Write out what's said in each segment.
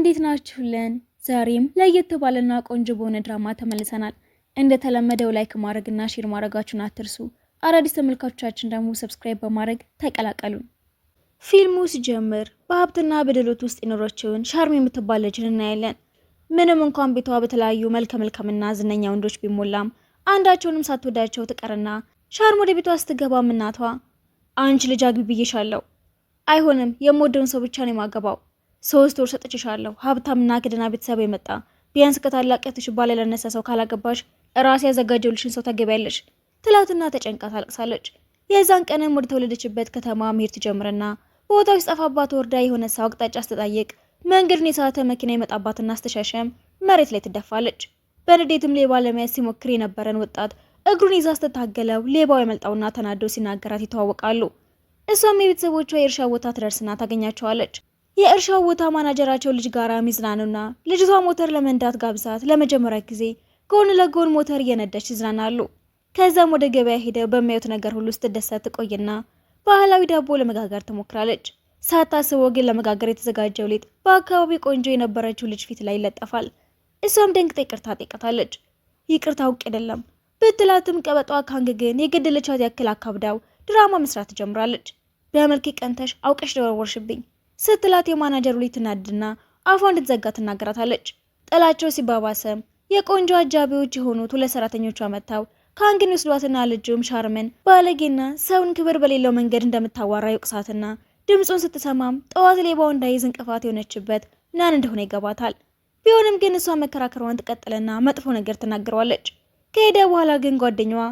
እንዴት ናችሁልን? ዛሬም ለየት ባለና ቆንጆ በሆነ ድራማ ተመልሰናል። እንደተለመደው ላይክ ማድረግና ሼር ማድረጋችሁን አትርሱ። አዳዲስ ተመልካቾቻችን ደግሞ ሰብስክራይብ በማድረግ ተቀላቀሉን። ፊልሙ ሲጀምር በሀብትና በድሎት ውስጥ የኖረችውን ሻርም የምትባል ልጅን እናያለን። ምንም እንኳን ቤቷ በተለያዩ መልከ-መልካምና ዝነኛ ወንዶች ቢሞላም አንዳቸውንም ሳትወዳቸው ትቀርና ሻርም ወደ ቤቷ ስትገባም እናቷ አንቺ ልጅ አግቢ ብዬሻለሁ፣ አይሆንም የምወደውን ሰው ብቻ ነው የማገባው፣ 3 ወር ሰጥቼሻለሁ፣ ሀብታምና ከደህና ቤተሰብ የመጣ ቢያንስ ከታላቅትሽ ባል ያላነሰ ሰው ካላገባሽ ራሴ ያዘጋጀውልሽን ሰው ታገቢያለሽ ትላትና ተጨንቃ ታለቅሳለች። የዛን ቀንም ወደ ተወለደችበት ከተማ መሄድ ትጀምርና ቦታው ሲጠፋባት ወርዳ የሆነ ሰው አቅጣጫ ስትጠይቅ መንገዱን የሳተ መኪና ይመጣባትና ስትሸሸም መሬት ላይ ትደፋለች። በንዴትም ሌባ ለመያዝ ሲሞክር የነበረን ወጣት እግሩን ይዛ ስትታገለው ሌባው ያመልጣውና ተናዶ ሲናገራት ይተዋወቃሉ። እሷም የቤተሰቦቿ የእርሻ ቦታ ትደርስና ታገኛቸዋለች። የእርሻው ቦታ ማናጀራቸው ልጅ ጋራ ሚዝናኑና ልጅቷ ሞተር ለመንዳት ጋብዛት ለመጀመሪያ ጊዜ ጎን ለጎን ሞተር እየነዳች ይዝናናሉ። ከዛም ወደ ገበያ ሄደው በሚያዩት ነገር ሁሉ ስትደሰት ትቆይና ባህላዊ ዳቦ ለመጋገር ትሞክራለች። ሳታስበው ግን ለመጋገር የተዘጋጀው ሊጥ በአካባቢ ቆንጆ የነበረችው ልጅ ፊት ላይ ይለጠፋል። እሷም ደንግጣ ይቅርታ ጠይቃታለች። ይቅርታ አውቅ አይደለም ብትላትም ቀበጧ ካንግ ግን የገደለቻት ያክል አካብዳው ድራማ መስራት ትጀምራለች። በመልክ ቀንተሽ አውቀሽ ደወርሽብኝ ስትላት የማናጀሩ ልጅ ትናድና አፏ እንድትዘጋ ትናገራታለች። ጥላቸው ሲባባሰም የቆንጆ አጃቢዎች የሆኑት 2 ሰራተኞቿ መጥተው ካንግን ይወስዷትና ልጁም ሻርምን ባለጌና ሰውን ክብር በሌለው መንገድ እንደምታዋራ ይወቅሳትና ድምፁን ስትሰማም ጠዋት ሌባው እንዳይዝ እንቅፋት የሆነችበት ናን እንደሆነ ይገባታል። ቢሆንም ግን እሷ መከራከሯን ትቀጥልና መጥፎ ነገር ትናገረዋለች። ከሄደ በኋላ ግን ጓደኛዋ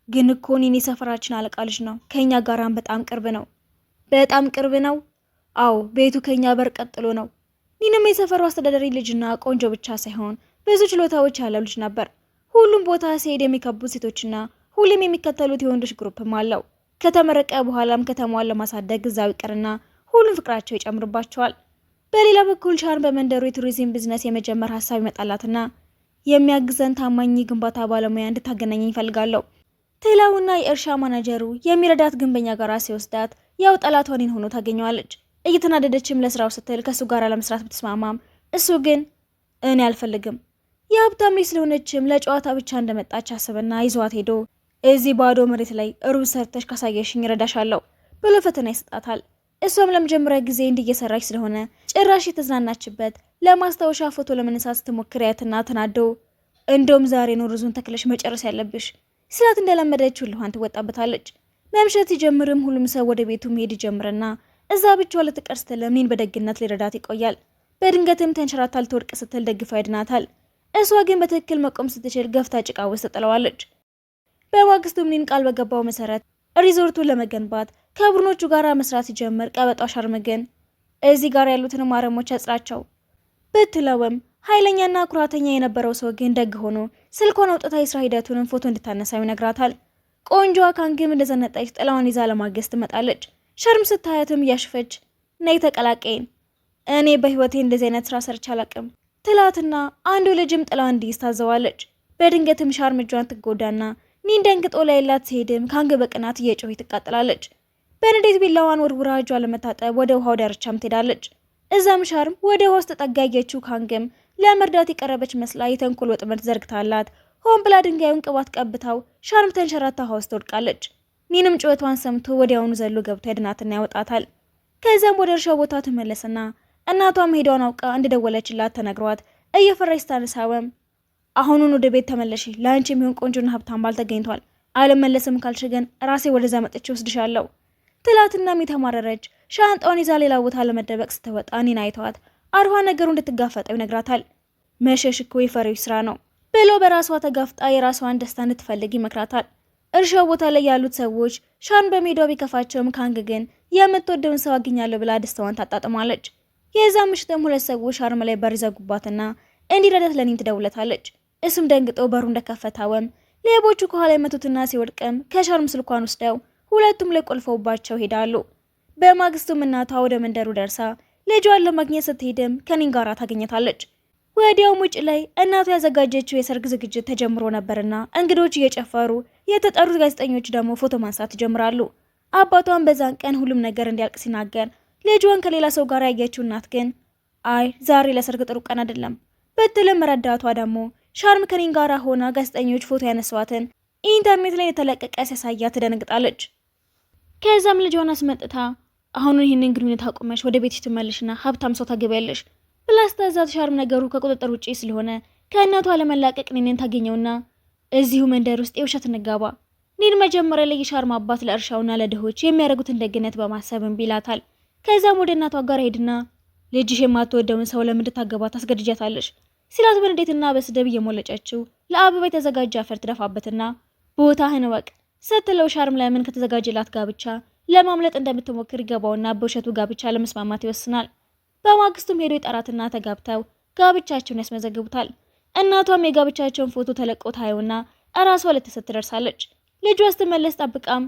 ግን እኮ እኔ ሰፈራችን አለቃ ልጅ ነው፣ ከኛ ጋራም በጣም ቅርብ ነው። በጣም ቅርብ ነው? አዎ፣ ቤቱ ከኛ በር ቀጥሎ ነው። ኒንም የሰፈሩ አስተዳዳሪ ልጅና ቆንጆ ብቻ ሳይሆን ብዙ ችሎታዎች ያለው ልጅ ነበር። ሁሉም ቦታ ሲሄድ የሚከቡት ሴቶችና ሁሉም የሚከተሉት የወንዶች ግሩፕም አለው። ከተመረቀ በኋላም ከተማዋን ለማሳደግ እዛው ይቀርና ሁሉም ፍቅራቸው ይጨምርባቸዋል። በሌላ በኩል ሻርን በመንደሩ የቱሪዝም ቢዝነስ የመጀመር ሀሳብ ይመጣላትና የሚያግዘን ታማኝ ግንባታ ባለሙያ እንድታገናኘኝ ይፈልጋለሁ ትለውና የእርሻ ማናጀሩ የሚረዳት ግንበኛ ጋራ ሲወስዳት ያው ጠላቷን ሆኖ ታገኘዋለች። እየተናደደችም ለስራው ስትል ከሱ ጋር ለመስራት ብትስማማም እሱ ግን እኔ አልፈልግም፣ የሀብታም ልጅ ስለሆነችም ለጨዋታ ብቻ እንደመጣች አስብና ይዟት ሄዶ እዚህ ባዶ መሬት ላይ ሩዝ ሰርተሽ ካሳየሽኝ እረዳሻለሁ ብሎ ፈተና ይሰጣታል። እሷም ለመጀመሪያ ጊዜ እንዲየሰራች ስለሆነ ጭራሽ የተዝናናችበት ለማስታወሻ ፎቶ ለመነሳት ስትሞክር ያትና ተናዶ እንደውም ዛሬ ነው ሩዙን ተክለሽ መጨረስ ያለብሽ ስላት እንደለመደችው ልኋን ትወጣበታለች። መምሸት ሲጀምርም ሁሉም ሰው ወደ ቤቱ መሄድ ይጀምርና እዛ ብቻዋ ልትቀር ስትል ሚን በደግነት ሊረዳት ይቆያል። በድንገትም ተንሸራታ ልትወድቅ ስትል ደግፋ ያድናታል። እሷ ግን በትክክል መቆም ስትችል ገፍታ ጭቃ ውስጥ ጥለዋለች። በማግስቱ ሚን ቃል በገባው መሰረት ሪዞርቱን ለመገንባት ከቡድኖቹ ጋር መስራት ሲጀምር ቀበጧ ሻርም ግን እዚህ ጋር ያሉትን ማረሞች አጽራቸው ብትለውም ኃይለኛና ኩራተኛ የነበረው ሰው ግን ደግ ሆኖ ስልኳን አውጥታ የስራ ሂደቱንም ፎቶ እንድታነሳው ይነግራታል። ቆንጆዋ ካንግም እንደዘነጠች ጥላዋን ይዛ ለማገዝ ትመጣለች። ሻርም ስታያትም እያሽፈች ነይ ተቀላቀይን፣ እኔ በህይወቴ እንደዚህ አይነት ስራ ሰርቼ አላቅም ትላትና አንዱ ልጅም ጥላዋን እንዲይዝ ታዘዋለች። በድንገትም ሻርም እጇን ትጎዳና ኒን ደንግጦ ላይላት ሲሄድም ካንግ በቅናት እየጮኸች ትቃጥላለች። በንዴት ቢላዋን ወርውራ እጇ ለመታጠብ ወደ ውሃው ዳርቻም ትሄዳለች። እዛም ሻርም ወደ ውሃው ውስጥ ተጠጋየችው ካንግም ለመርዳት የቀረበች መስላ የተንኮል ወጥመድ ዘርግታላት ሆን ብላ ድንጋዩን ቅባት ቀብታው ሻርም ተንሸራታ ውሃ ውስጥ ትወድቃለች። ኒንም ጩኸቷን ሰምቶ ወዲያውኑ ዘሎ ገብቶ ያድናትና ያወጣታል። ከዛም ወደ እርሻው ቦታ ትመለስና እናቷም ሄዷን አውቃ እንደደወለችላት ተነግሯት እየፈራች ስታነሳወም አሁኑን ወደ ቤት ተመለሽ፣ ለአንቺ የሚሆን ቆንጆና ሀብታም ባል ተገኝቷል፣ አልመለስም ካልሽ ግን ራሴ ወደዛ መጥቼ ወስድሻለሁ ትላትናም የተማረረች ሻንጣውን ይዛ ሌላ ቦታ ለመደበቅ ስትወጣ ኒን አይተዋት አርኋ ነገሩ እንድትጋፈጠው ይነግራታል። መሸሽ እኮ የፈሪዎች ስራ ነው ብሎ በራሷ ተጋፍጣ የራሷን ደስታ እንድትፈልግ ይመክራታል። እርሻው ቦታ ላይ ያሉት ሰዎች ሻን በሜዳው ቢከፋቸውም ካንግ ግን የምትወደውን ሰው አግኛለሁ ብላ ደስታዋን ታጣጥማለች። የዛ ምሽትም 2 ሰዎች ሻርም ላይ በር ይዘጉባትና እንዲረዳት ለኒን ትደውለታለች። እሱም ደንግጦ በሩ እንደከፈታወም ሌቦቹ ከኋላ የመቱትና ሲወድቅም ከሻርም ስልኳን ወስደው ሁለቱም ላይ ቆልፈውባቸው ሄዳሉ። በማግስቱም እናቷ ወደ መንደሩ ደርሳ ልጇን ለማግኘት ስትሄድም ከኒን ጋራ ታገኘታለች። ወዲያውም ውጭ ላይ እናቷ ያዘጋጀችው የሰርግ ዝግጅት ተጀምሮ ነበርና እንግዶች እየጨፈሩ የተጠሩት ጋዜጠኞች ደግሞ ፎቶ ማንሳት ይጀምራሉ። አባቷን በዛን ቀን ሁሉም ነገር እንዲያልቅ ሲናገር ልጇን ከሌላ ሰው ጋር ያየችው እናት ግን አይ ዛሬ ለሰርግ ጥሩ ቀን አይደለም ብትልም ረዳቷ ደግሞ ሻርም ከኒን ጋር ሆና ጋዜጠኞች ፎቶ ያነሷትን ኢንተርኔት ላይ የተለቀቀ ሲያሳያት ትደነግጣለች። ከዛም ልጇን አስመጥታ አሁን ይህንን ግንኙነት አቁመሽ ወደ ቤትሽ ትመለሽና ሀብታም ሰው ታገቢያለሽ ብላ ስታዛት ሻርም ነገሩ ከቁጥጥር ውጪ ስለሆነ ከእናቷ ለመላቀቅ ኒንን ታገኘውና እዚሁ መንደር ውስጥ የውሸት እንጋባ። ኒን መጀመሪያ ላይ የሻርም አባት ለእርሻውና ለድሆች የሚያደርጉትን ደግነት በማሰብ እምቢ ይላታል። ከዛም ወደ እናቷ ጋር ሄድና ልጅሽ የማትወደውን ሰው ለምን እንድታገባ ታስገድጃታለሽ ሲላት በንዴትና በስድብ እየሞለጨችው ለአበባ የተዘጋጀ አፈር ትደፋበትና ቦታህን እወቅ ስትለው ሻርም ለምን ከተዘጋጀላት ጋብቻ ለማምለጥ እንደምትሞክር ይገባውና በውሸቱ ጋብቻ ለመስማማት ይወስናል። በማግስቱም ሄዶ የጠራትና ተጋብተው ጋብቻቸውን ያስመዘግቡታል። እናቷም የጋብቻቸውን ፎቶ ተለቆ ታየውና እራሷ ልትሰጥ ትደርሳለች። ልጇ ስትመለስ ጠብቃም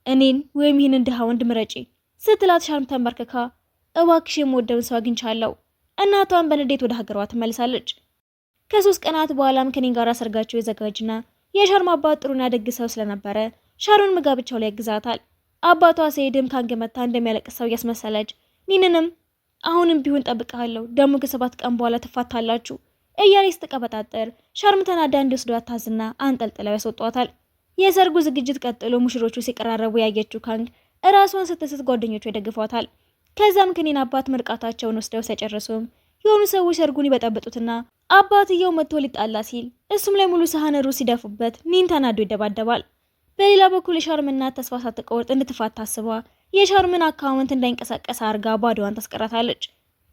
እኔን ወይም ይህንን ድሃ ወንድ ምረጪ ስትላት ሻርም ተንበርክካ እባክሽ የምወደውን ሰው አግኝቻለሁ። እናቷም በንዴት ወደ ሀገሯ ትመልሳለች። ከ3 ቀናት በኋላም ከኒን ጋር ሰርጋቸው የዘጋጅና የሻርም አባት ጥሩና ደግ ሰው ስለነበረ ሻሩን መጋብቻው ላይ ያግዛታል። አባቷ ሰይድም ካንገመታ እንደሚያለቅሰው እያስመሰለች ኒንንም አሁንም ቢሆን ጠብቃለሁ ደግሞ ከ7 ቀን በኋላ ትፋታላችሁ እያለች ስትቀበጣጠር ሻርም ተናዳ እንዲወስዷት ታዝና አንጠልጥለው ያስወጧታል። የሰርጉ ዝግጅት ቀጥሎ ሙሽሮቹ ሲቀራረቡ ያየችው ካንግ እራሷን ስትስት ጓደኞቹ ይደግፏታል። ከዛም ከኒን አባት ምርቃታቸውን ወስደው ሲጨርሱም የሆኑ ሰዎች ሰርጉን ይበጠብጡትና አባትየው መጥቶ ሊጣላ ሲል እሱም ላይ ሙሉ ሳህን ሩዝ ሲደፉበት ኒን ተናዶ ይደባደባል። በሌላ በኩል የሻርም እናት ተስፋ ሳትቆርጥ እንድትፋታ አስባ የሻርምን አካውንት እንዳይንቀሳቀስ አርጋ ባዶዋን ታስቀራታለች።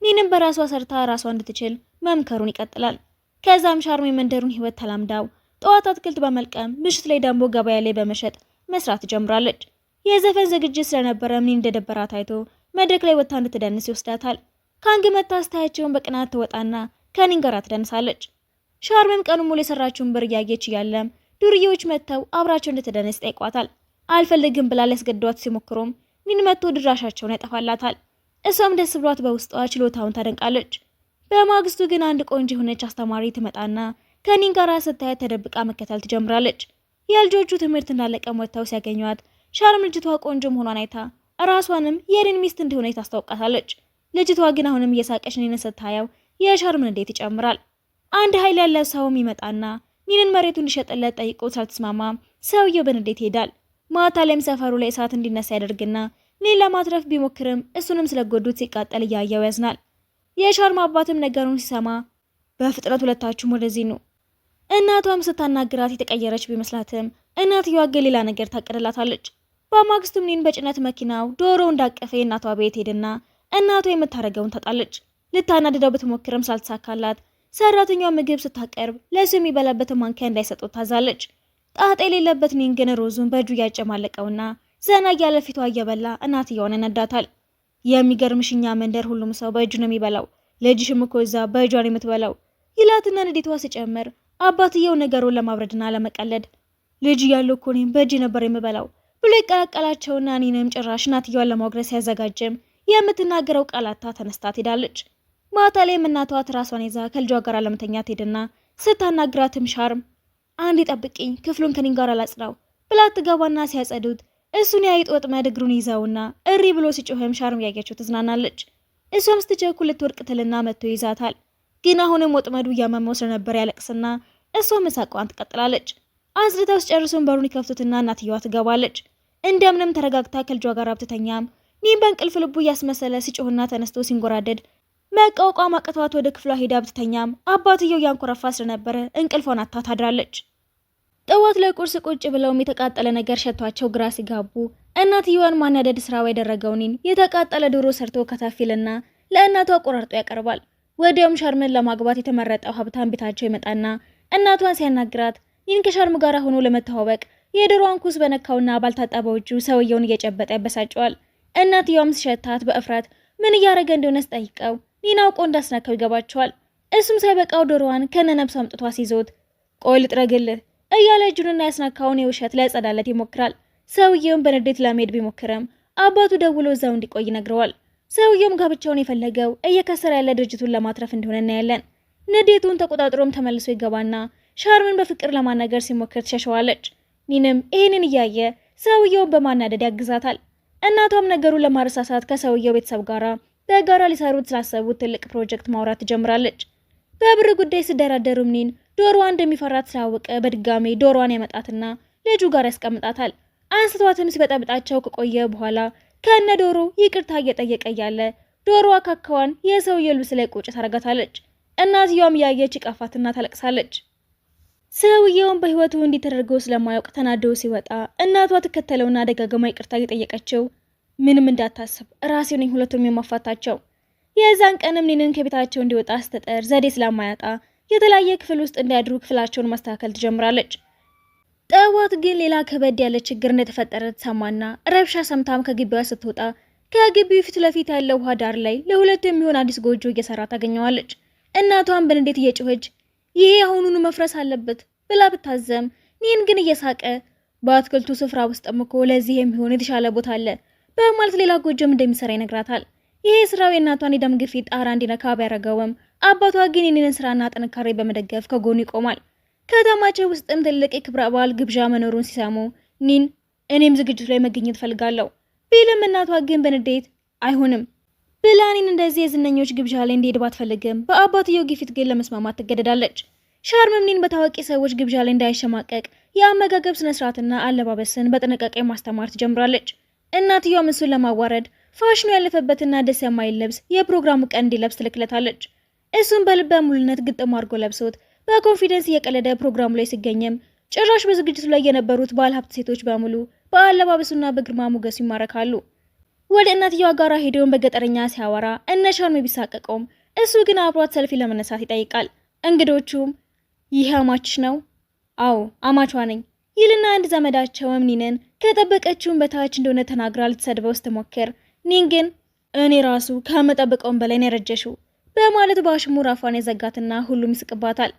ኒንም በራሷ ሰርታ ራሷ እንድትችል መምከሩን ይቀጥላል። ከዛም ሻርም የመንደሩን ህይወት ተላምዳው ጠዋት አትክልት በመልቀም ምሽት ላይ ደግሞ ገበያ ላይ በመሸጥ መስራት ትጀምራለች። የዘፈን ዝግጅት ስለነበረ ኒን እንደደበራት አይቶ መድረክ ላይ ወጥታ እንድትደንስ ይወስዳታል። ካንግ መታ አስተያየቸውን በቅናት ትወጣና ከኒን ጋር ትደንሳለች። ሻርምም ቀኑ ሙሉ የሰራችውን ብር እያየች እያለም ዱርዬዎች መጥተው አብራቸው እንድትደንስ ጠይቋታል። አልፈልግም ብላ ሊያስገድዷት ሲሞክሩም ኒን መጥቶ ድራሻቸውን ያጠፋላታል። እሷም ደስ ብሏት በውስጧ ችሎታውን ታደንቃለች። በማግስቱ ግን አንድ ቆንጆ የሆነች አስተማሪ ትመጣና ከኒን ጋር ስታያት ተደብቃ መከተል ትጀምራለች። የልጆቹ ትምህርት እንዳለቀም ወጥተው ሲያገኟት ሻርም ልጅቷ ቆንጆ መሆኗን አይታ ራሷንም የኒን ሚስት እንደሆነ ታስታውቃታለች። ልጅቷ ግን አሁንም እየሳቀች ኒንን ስታየው የሻርምን እንዴት ይጨምራል። አንድ ኃይል ያለው ሰውም ይመጣና ኒንን መሬቱ እንዲሸጥለት ጠይቆ ሳልተስማማ ሰውየው በንዴት ይሄዳል። ማታ ላይም ሰፈሩ ላይ እሳት እንዲነሳ ያደርግና ኒን ለማትረፍ ቢሞክርም እሱንም ስለጎዱት ሲቃጠል እያየው ያዝናል። የሻርም አባትም ነገሩን ሲሰማ በፍጥነት ሁለታችሁም ወደዚህ ነው። እናቷም ስታናግራት የተቀየረች ቢመስላትም እናትየዋ ግን ሌላ ነገር ታቀደላታለች። በማግስቱም ኒን በጭነት መኪናው ዶሮ እንዳቀፈ የእናቷ ቤት ሄድና እናቷ የምታረገውን ታጣለች። ልታናድደው ብትሞክርም ሳልተሳካላት ሰራተኛዋ ምግብ ስታቀርብ ለሱ የሚበላበትን ማንኪያ እንዳይሰጡት ታዛለች። ጣጣ የሌለበት ኒን ግን ሮዙን በእጁ እያጨማለቀውና ዘና እያለ ፊቷ እየበላ እናትየዋን ያነዳታል። የሚገርምሽኛ መንደር ሁሉም ሰው በእጁ ነው የሚበላው፣ ልጅሽም እኮ እዛ በእጇን የምትበላው ይላትና ንዴቷ ሲጨምር አባትየው ነገሩን ለማብረድና ለመቀለድ ልጅ እያለሁ እኮ እኔም በእጅ ነበር የምበላው ብሎ ይቀላቀላቸውና ኒንም ጭራሽ እናትየዋን ለማውግረስ ሲያዘጋጅም የምትናገረው ቃላታ ተነስታ ትሄዳለች። ማታ ላይም እናቷ ትራሷን ይዛ ከልጇ ጋር ለመተኛት ሄድና ስታናግራትም ሻርም አንድ ጠብቂኝ ክፍሉን ከኒን ጋር አላጽዳው ብላ ትገባና ሲያጸዱት እሱን ያይጥ ወጥመድ እግሩን ይዛውና እሪ ብሎ ሲጮህም ሻርም ያያቸው ትዝናናለች። እሷም ስትቸኩል ልትወድቅ ትልና መጥቶ ይዛታል። ግን አሁንም ወጥመዱ እያመመው ስለነበር ያለቅስና እሷ መሳቋን ትቀጥላለች። አጽድተው ሲጨርሱም በሩን ይከፍቱትና እናትየዋ ትገባለች። እንደምንም ተረጋግታ ከልጇ ጋር አብትተኛም ኒን በእንቅልፍ ልቡ እያስመሰለ ሲጮህና ተነስቶ ሲንጎራደድ መቋቋም አቅቷት ወደ ክፍሏ ሄዳ ብትተኛም አባትየው ያንኮረፋ ስለነበረ እንቅልፏን አታ ታድራለች። ጠዋት ላይ ቁርስ ቁጭ ብለውም የተቃጠለ ነገር ሸቷቸው ግራ ሲጋቡ እናትየዋን ማናደድ ስራው ያደረገው ኒን የተቃጠለ ዶሮ ሰርቶ ከታፊልና ለእናቷ ቆራርጦ ያቀርባል። ወዲያውም ሻርምን ለማግባት የተመረጠው ሀብታም ቤታቸው ይመጣና እናቷን ሲያናግራት ኒን ከሻርም ጋር ሆኖ ለመተዋወቅ የዶሮዋን ኩስ በነካውና ባልታጠበው እጁ ሰውየውን እየጨበጠ ያበሳጨዋል። እናትየዋም ሲሸታት በእፍረት ምን እያደረገ እንደሆነ ስጠይቀው ኒን አውቆ እንዳስነካው ይገባቸዋል። እሱም ሳይበቃው ዶሮዋን ከነነብሱ አምጥቷ ሲይዞት ቆይ ልጥረግልህ እያለ እጁንና ያስነካውን የውሸት ሊያጸዳለት ይሞክራል። ሰውየውን በንዴት ለመሄድ ቢሞክርም አባቱ ደውሎ እዛው እንዲቆይ ይነግረዋል። ሰውየውም ጋብቻውን የፈለገው እየከሰረ ያለ ድርጅቱን ለማትረፍ እንደሆነ እናያለን። ንዴቱን ተቆጣጥሮም ተመልሶ ይገባና ሻርምን በፍቅር ለማናገር ሲሞክር ትሸሸዋለች። ኒንም ይህንን እያየ ሰውየውን በማናደድ ያግዛታል። እናቷም ነገሩን ለማረሳሳት ከሰውየው ቤተሰብ ጋር በጋራ ሊሰሩት ስላሰቡት ትልቅ ፕሮጀክት ማውራት ትጀምራለች። በብር ጉዳይ ሲደራደሩም ኒን ዶሮዋ እንደሚፈራት ስላወቀ በድጋሚ ዶሮዋን ያመጣትና ልጁ ጋር ያስቀምጣታል። አንስቷትም ሲበጠብጣቸው ከቆየ በኋላ ከነ ዶሮ ይቅርታ እየጠየቀ ያለ ዶሮዋ ካካዋን የሰውየው ልብስ ላይ ቁጭ ታረጋታለች። እናትየዋም ያየች ይቀፋትና ታለቅሳለች። ሰውየውን በህይወቱ እንዲተደርገው ስለማያውቅ ተናደው ሲወጣ እናቷ ተከተለውና ደጋግማ ይቅርታ እየጠየቀችው ምንም እንዳታስብ ራሴው ነኝ ሁለቱም የማፋታቸው። የዛን ቀንም ኒንን ከቤታቸው እንዲወጣ ስትጠር ዘዴ ስለማያጣ የተለያየ ክፍል ውስጥ እንዲያድሩ ክፍላቸውን ማስተካከል ትጀምራለች። ጠዋት ግን ሌላ ከበድ ያለ ችግር እንደተፈጠረ ተሰማና ረብሻ ሰምታም ከግቢዋ ስትወጣ ከግቢው ፊት ለፊት ያለው ውሃ ዳር ላይ ለሁለት የሚሆን አዲስ ጎጆ እየሰራ ታገኘዋለች። እናቷን በንዴት እየጮኸች ይሄ አሁኑኑ መፍረስ አለበት ብላ ብታዘም ኒን ግን እየሳቀ በአትክልቱ ስፍራ ውስጥም እኮ ለዚህ የሚሆን የተሻለ ቦታ አለ በማለት ሌላ ጎጆም እንደሚሰራ ይነግራታል። ይሄ ስራው የእናቷን የደም ግፊት ጣራ እንዲነካ ቢያደርገውም አባቷ ግን የኒንን ስራና ጥንካሬ በመደገፍ ከጎኑ ይቆማል። ከተማቸው ውስጥም ትልቅ የክብረ በዓል ግብዣ መኖሩን ሲሰሙ ኒን እኔም ዝግጅቱ ላይ መገኘት ፈልጋለሁ ቢልም እናቷ ግን በንዴት አይሆንም ብላ ኒን እንደዚህ የዝነኞች ግብዣ ላይ እንዲሄድ ባትፈልግም በአባትየው ግፊት ግን ለመስማማት ትገደዳለች። ሻርምም ኒን በታዋቂ ሰዎች ግብዣ ላይ እንዳይሸማቀቅ የአመጋገብ ስነስርዓትና አለባበስን በጥንቃቄ ማስተማር ትጀምራለች። እናትየው እሱን ለማዋረድ ፋሽኑ ያለፈበትና ደስ የማይል ልብስ የፕሮግራሙ ቀን እንዲለብስ ትልክለታለች። እሱም በልበ ሙሉነት ግጥም አድርጎ ለብሶት በኮንፊደንስ እየቀለደ ፕሮግራሙ ላይ ሲገኝም ጭራሽ በዝግጅቱ ላይ የነበሩት ባለሀብት ሴቶች በሙሉ በአለባበሱና በግርማ ሞገሱ ይማረካሉ። ወደ እናትየዋ ጋራ ሄደውን በገጠረኛ ሲያወራ እነ ሻርም ቢሳቀቀውም እሱ ግን አብሯት ሰልፊ ለመነሳት ይጠይቃል። እንግዶቹም ይህ አማችሽ ነው? አዎ አማቿ ነኝ ይልና አንድ ዘመዳቸውም ኒንን ከጠበቀችውን በታች እንደሆነ ተናግራ ልትሰድበው ስትሞክር ኒን ግን እኔ ራሱ ከመጠበቀውን በላይ ነው ያረጀሽው በማለት በአሽሙር አፏን የዘጋትና ሁሉም ይስቅባታል።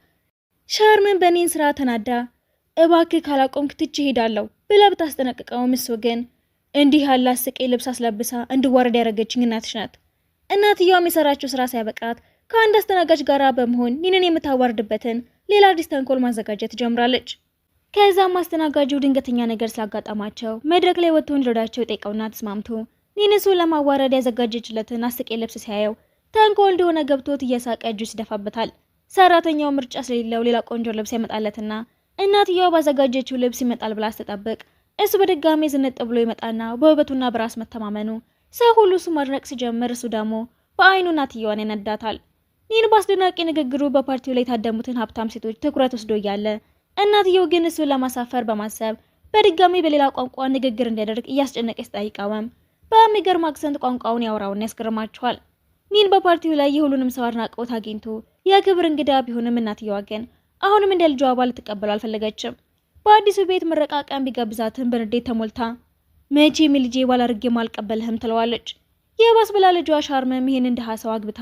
ሻርምን በኒን ስራ ተናዳ እባክህ ካላቆምክ ትቼ እሄዳለሁ ብላ ብታስጠነቅቀውም እሱ ግን እንዲህ ያለ አስቄ ልብስ አስለብሳ እንድዋረድ ያደረገችኝ እናትሽ ናት። እናትየዋም የሰራችው ስራ ሲያበቃት ከአንድ አስተናጋጅ ጋር በመሆን ኒንን የምታዋርድበትን ሌላ አዲስ ተንኮል ማዘጋጀት ትጀምራለች። ከዛም አስተናጋጁ ድንገተኛ ነገር ስላጋጠማቸው መድረክ ላይ ወጥቶ እንዲረዳቸው የጠየቀውና ተስማምቶ ኒን እሱን ለማዋረድ ያዘጋጀችለትን አስቄ ልብስ ሲያየው ተንኮል እንደሆነ ገብቶት እየሳቀ እጁ ይደፋበታል። ሰራተኛው ምርጫ ስለሌለው ሌላ ቆንጆ ልብስ ያመጣለትና እናትየዋ ባዘጋጀችው ልብስ ይመጣል ብላ ስትጠብቅ እሱ በድጋሚ ዝንጥ ብሎ ይመጣና በውበቱና በራስ መተማመኑ ሰው ሁሉ እሱ ማድነቅ ሲጀምር እሱ ደግሞ በአይኑ እናትየዋን ይነዳታል። ኒን በአስደናቂ ንግግሩ በፓርቲው ላይ የታደሙትን ሀብታም ሴቶች ትኩረት ወስዶ እያለ እናትየው ግን እሱን ለማሳፈር በማሰብ በድጋሚ በሌላ ቋንቋ ንግግር እንዲያደርግ እያስጨነቀች ጠይቃወም በሚገርም አክሰንት ቋንቋውን ያወራውና ያስገርማቸዋል። ኒን በፓርቲው ላይ የሁሉንም ሰው አድናቆት አግኝቶ የክብር እንግዳ ቢሆንም እናትየዋ ግን አሁንም እንደ ልጇ አባል ልትቀበለው አልፈለገችም። በአዲሱ ቤት ምረቃ ቀን ቢጋብዛትም በንዴት ተሞልታ መቼም ልጄ ባላርጌም አልቀበልህም ትለዋለች። የባስ ብላ ልጇ ሻርምም ይህን እንደ ሀሰው አግብታ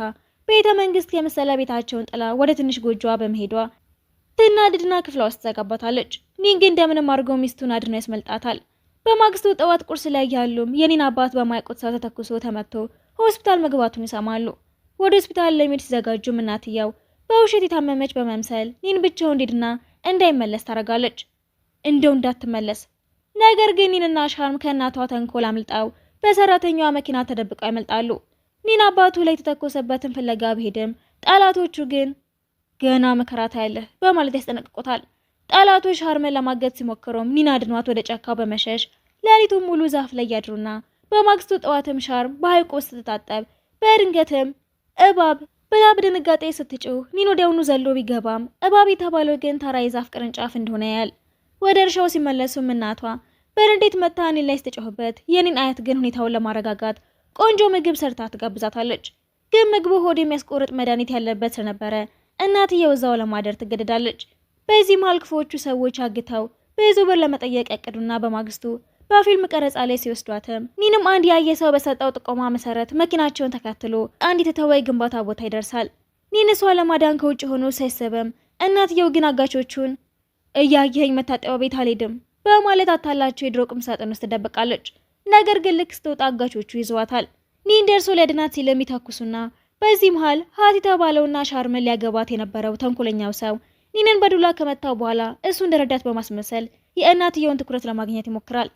ቤተ መንግስት የመሰለ ቤታቸውን ጥላ ወደ ትንሽ ጎጆዋ በመሄዷ ትናድድና ክፍሏ ውስጥ ተጋባታለች። ኒን ግን እንደምንም አድርጎ ሚስቱን አድኖ ያስመልጣታል። በማግስቱ ጠዋት ቁርስ ላይ ያሉም የኒን አባት በማያውቁት ሰው ተተኩሶ ተመቶ ሆስፒታል መግባቱን ይሰማሉ። ወደ ሆስፒታል ለመሄድ ሲዘጋጁም እናትየው በውሸት የታመመች በመምሰል ኒን ብቻውን እንዲድና እንዳይመለስ ታደርጋለች። እንደው እንዳትመለስ። ነገር ግን ኒንና ሻርም ከእናቷ ተንኮል አምልጠው በሰራተኛዋ መኪና ተደብቀው ያመልጣሉ። ኒን አባቱ ላይ የተተኮሰበትን ፍለጋ ቢሄድም ጠላቶቹ ግን ገና መከራ ታያለህ በማለት ያስጠነቅቁታል። ጠላቶች ሻርምን ለማገት ሲሞክሩም ኒን አድኗት ወደ ጫካው በመሸሽ ሌሊቱን ሙሉ ዛፍ ላይ ያድሩና በማግስቱ ጠዋትም ሻርም በሐይቁ ውስጥ ስትታጠብ በድንገትም እባብ ብላ በድንጋጤ ስትጮህ ኒን ወዲያውኑ ዘሎ ቢገባም እባብ የተባለው ግን ተራ የዛፍ ቅርንጫፍ እንደሆነ ያያል። ወደ እርሻው ሲመለሱም እናቷ በንዴት መታ ኒን ላይ ስትጮህበት የኒን አያት ግን ሁኔታውን ለማረጋጋት ቆንጆ ምግብ ሰርታ ትጋብዛታለች። ግን ምግቡ ሆድ የሚያስቆርጥ መድኃኒት ያለበት ስለነበረ እናትየው እዛው ለማደር ትገደዳለች። በዚህ መሃል ክፉዎቹ ሰዎች አግተው ብዙ ብር ለመጠየቅ ያቀዱና በማግስቱ በፊልም ቀረጻ ላይ ሲወስዷትም ኒንም አንድ ያየ ሰው በሰጠው ጥቆማ መሰረት መኪናቸውን ተከትሎ አንድ የተተወ ግንባታ ቦታ ይደርሳል። ኒን እሷ ለማዳን ከውጭ ሆኖ ሳይሰበም እናትየው ግን አጋቾቹን እያየኸኝ መታጠቢያ ቤት አልሄድም በማለት አታላቸው የድሮ ቁም ሳጥን ውስጥ ትደበቃለች። ነገር ግን ልክ ስትወጣ አጋቾቹ ይዘዋታል። ኒን ደርሶ ሊያድናት ሲል የሚታኩሱና በዚህ መሃል ሀት የተባለውና ሻርምን ሊያገባት የነበረው ተንኮለኛው ሰው ኒንን በዱላ ከመታው በኋላ እሱ እንደረዳት በማስመሰል የእናትየውን ትኩረት ለማግኘት ይሞክራል።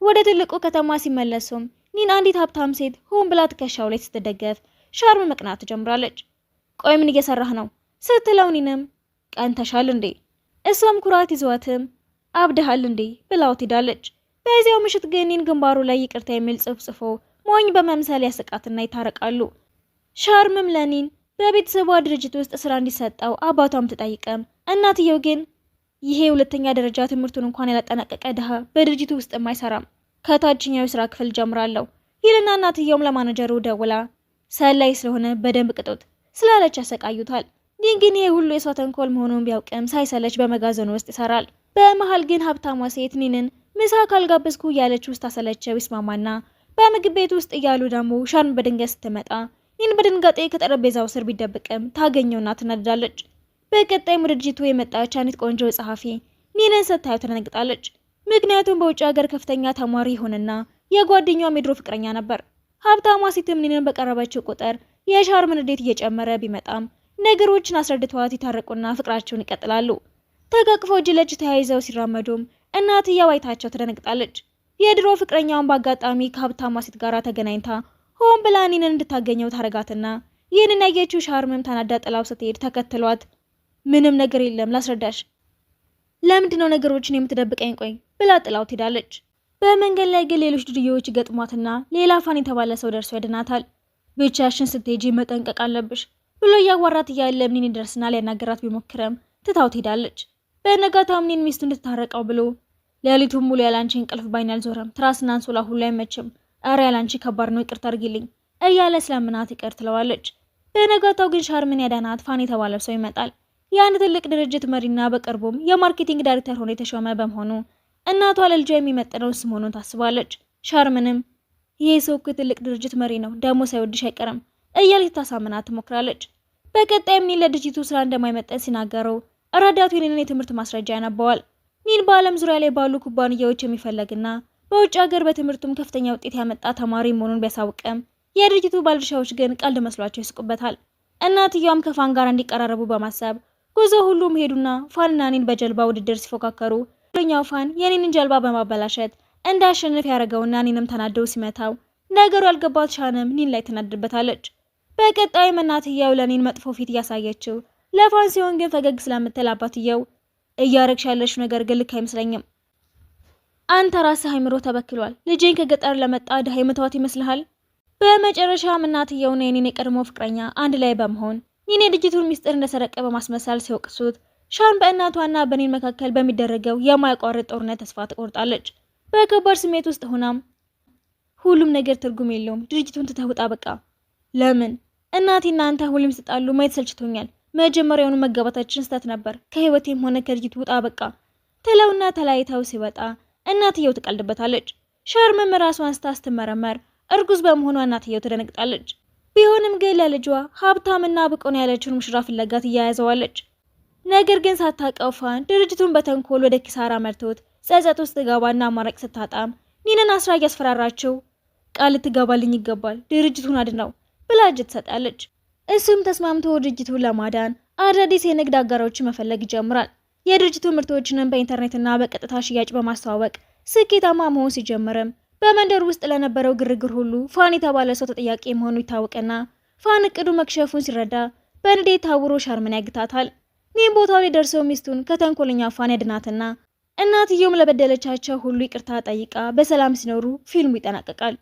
ወደ ትልቁ ከተማ ሲመለሱም ኒን አንዲት ሀብታም ሴት ሆን ብላ ትከሻው ላይ ስትደገፍ ሻርም መቅናት ትጀምራለች። ቆይ ምን እየሰራህ ነው ስትለው ኒንም ቀንተሻል እንዴ? እሷም ኩራት ይዟትም አብደሃል እንዴ ብላው ትሄዳለች። በዚያው ምሽት ግን ኒን ግንባሩ ላይ ይቅርታ የሚል ጽሑፍ ጽፎ ሞኝ በመምሰል ያስቃትና ይታረቃሉ። ሻርምም ለኒን በቤተሰቧ ድርጅት ውስጥ ስራ እንዲሰጠው አባቷም ትጠይቅም፣ እናትየው ግን ይሄ ሁለተኛ ደረጃ ትምህርቱን እንኳን ያላጠናቀቀ ድሃ በድርጅቱ ውስጥ አይሰራም፣ ከታችኛው ስራ ክፍል ጀምራለሁ ይልና እናትየውም ለማኔጀሩ ደውላ ሰላይ ስለሆነ በደንብ ቅጡት ስላለች ያሰቃዩታል። ኒን ግን ይሄ ሁሉ የሷ ተንኮል መሆኑን ቢያውቅም ሳይሰለች በመጋዘኑ ውስጥ ይሰራል። በመሃል ግን ሀብታሟ ሴት ኒንን ምሳ ካልጋበዝኩ እያለች ውስጥ አሰለቸው ይስማማና በምግብ ቤት ውስጥ እያሉ ደግሞ ሻርም በድንገት ስትመጣ ኒን በድንጋጤ ከጠረጴዛው ስር ቢደብቅም ታገኘውና ትናደዳለች። በቀጣይ ድርጅቱ የመጣች አንዲት ቆንጆ ጸሐፊ ኒንን ስታዩ ትደነግጣለች። ምክንያቱም በውጭ ሀገር ከፍተኛ ተማሪ ይሆንና የጓደኛዋ የድሮ ፍቅረኛ ነበር። ሀብታሟ ሴትም ኒንን በቀረበችው ቁጥር የሻርምን ንዴት እየጨመረ ቢመጣም ነገሮችን አስረድተዋት ይታረቁና ፍቅራቸውን ይቀጥላሉ። ተቃቅፈው እጅ ለእጅ ተያይዘው ሲራመዱም እናትየው አይታቸው ትደነግጣለች። የድሮ ፍቅረኛውን በአጋጣሚ ከሀብታሟ ሴት ጋር ተገናኝታ ሆን ብላ ኒንን እንድታገኘው ታረጋትና ይህንን ያየችው ሻርምም ተናዳ ጥላው ስትሄድ ተከትሏት ምንም ነገር የለም ላስረዳሽ፣ ለምንድነው ነገሮችን የምትደብቀኝ? ቆይ ብላ ጥላው ትሄዳለች። በመንገድ ላይ ግን ሌሎች ድርዮች ገጥሟትና ሌላ ፋን የተባለ ሰው ደርሶ ያድናታል። ብቻሽን ስትሄጂ መጠንቀቅ አለብሽ ብሎ እያዋራት እያለ ኒን ይደርስና ሊያናገራት ቢሞክረም ትታው ትሄዳለች። በነጋታውም ኒን ሚስቱ እንድታረቀው ብሎ ሌሊቱን ሙሉ ያላንቺ እንቅልፍ ባይን አልዞረም፣ ትራስና አንሶላ ሁሉ አይመችም፣ አረ ያላንቺ ከባድ ነው ይቅርታ አድርጊልኝ እያለ ስለምናት ይቅር ትለዋለች። በነጋታው ግን ሻርምን ያዳናት ፋን የተባለ ሰው ይመጣል። የአንድ ትልቅ ድርጅት መሪና በቅርቡም የማርኬቲንግ ዳይሬክተር ሆኖ የተሾመ በመሆኑ እናቷ ለልጇ የሚመጥነው ስም ሆኖን ታስባለች። ሻርምንም ይሄ ሰው እኮ ትልቅ ድርጅት መሪ ነው ደግሞ ሳይወድሽ አይቀርም እያለች ታሳምናት ትሞክራለች። በቀጣይም ኒን ለድርጅቱ ስራ እንደማይመጠን ሲናገረው ረዳቱ ኒንን የትምህርት ማስረጃ ያነባዋል። ኒን በዓለም ዙሪያ ላይ ባሉ ኩባንያዎች የሚፈለግና በውጭ ሀገር በትምህርቱም ከፍተኛ ውጤት ያመጣ ተማሪ መሆኑን ቢያሳውቅም የድርጅቱ ባለድርሻዎች ግን ቀልድ መስሏቸው ይስቁበታል። እናትየዋም ከፋን ጋር እንዲቀራረቡ በማሰብ ጉዞ ሁሉም ሄዱና ፋንና ኒን በጀልባ ውድድር ሲፎካከሩ ኛው ፋን የኒንን ጀልባ በማበላሸት እንዳሸንፍ ያደረገውና ኒንም ተናደው ሲመታው ነገሩ ያልገባት ሻንም ኒን ላይ ትናደድበታለች። በቀጣይም እናትየው ለኒን መጥፎ ፊት እያሳየችው ለፋን ሲሆን ግን ፈገግ ስለምትል አባትየው እያረግሽ ያለሽው ነገር ግን ልክ አይመስለኝም፣ አንተ ራስህ አይምሮ ተበክሏል፣ ልጄን ከገጠር ለመጣ ድሃ መተዋት ይመስልሃል? በመጨረሻም እናትየውና የኒን የቀድሞ ፍቅረኛ አንድ ላይ በመሆን ኒን የድርጅቱን ሚስጥር እንደሰረቀ በማስመሰል ሲወቅሱት ሻን በእናቷና በኒን መካከል በሚደረገው የማያቋርጥ ጦርነት ተስፋ ትቆርጣለች። በከባድ ስሜት ውስጥ ሆናም ሁሉም ነገር ትርጉም የለውም፣ ድርጅቱን ትተህ ውጣ በቃ። ለምን? እናቴና አንተ ሁሉም ሲጣሉ ማየት ሰልችቶኛል፣ መጀመሪያውኑ መጋባታችን ስህተት ነበር፣ ከህይወቴም ሆነ ከድርጅቱ ውጣ በቃ ትለውና ተለያይተው ሲወጣ እናትየው ትቀልድበታለች። ሻርምም ራሷን አንስታ ስትመረመር እርጉዝ በመሆኗ እናትየው ትደነግጣለች። ቢሆንም ግን ለልጇ ሀብታምና ብቁ ነው ያለችውን ሙሽራ ፍለጋት እያያዘዋለች። ነገር ግን ሳታውቀው ፋን ድርጅቱን በተንኮል ወደ ኪሳራ መርቶት ጸጸት ውስጥ ገባና አማራጭ ስታጣም ኒንን አስራ እያስፈራራችው ቃል ትገባልኝ ይገባል ድርጅቱን አድነው ብላ እጅ ትሰጣለች። እሱም ተስማምቶ ድርጅቱን ለማዳን አዳዲስ የንግድ አጋሮችን መፈለግ ይጀምራል። የድርጅቱ ምርቶችንም በኢንተርኔትና በቀጥታ ሽያጭ በማስተዋወቅ ስኬታማ መሆን ሲጀምርም በመንደር ውስጥ ለነበረው ግርግር ሁሉ ፋን የተባለ ሰው ተጠያቂ መሆኑ ይታወቅና ፋን እቅዱ መክሸፉን ሲረዳ በንዴት ታውሮ ሻርምን ያግታታል። ኒን ቦታው ላይ ደርሰው ሚስቱን ከተንኮለኛ ፋን ያድናትና እናትየውም ለበደለቻቸው ሁሉ ይቅርታ ጠይቃ በሰላም ሲኖሩ ፊልሙ ይጠናቀቃል።